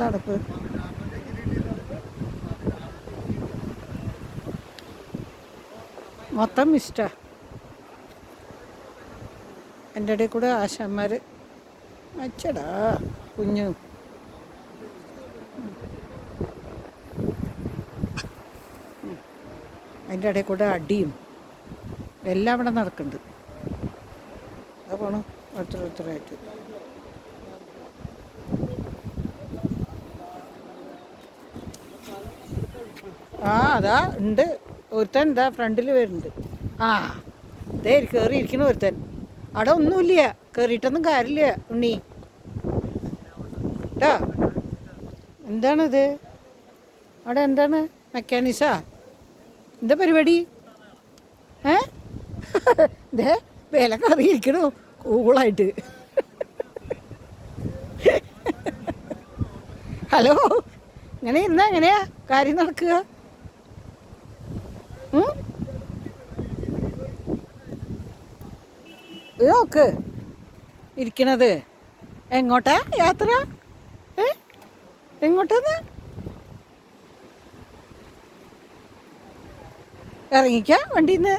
നടപ്പ്. മൊത്തം ഇഷ്ടമാണ്. എൻ്റെ ഇടയിൽ കൂടെ ആശാന്മാർ അച്ചടാ കുഞ്ഞു അതിൻ്റെ ഇടയിൽ കൂടെ അടിയും എല്ലാം ഇവിടെ നടക്കുന്നുണ്ട്. അത് പോണം ഓരോരുത്തരായിട്ട്. ആ അതാ ഉണ്ട് ഒരുത്തൻ, എന്താ ഫ്രണ്ടിൽ വരുന്നുണ്ട്. ആ അതേ കയറിയിരിക്കണ ഒരുത്തൻ. അവിടെ ഒന്നുമില്ല, കയറിയിട്ടൊന്നും കാര്യമില്ല ഉണ്ണി കേട്ടോ. എന്താണിത് അവിടെ? എന്താണ് മെക്കാനിക്സാ? എന്താ പരിപാടി? ദേ വില കറിയിരിക്കണു കൂളായിട്ട്. ഹലോ, ഇങ്ങനെ ഇരുന്നാ എങ്ങനെയാ കാര്യം നടക്കുക? നോക്ക് ഇരിക്കണത്. എങ്ങോട്ടാ യാത്ര? എങ്ങോട്ടാന്ന്? ഇറങ്ങിക്ക വണ്ടിയിൽ നിന്ന്.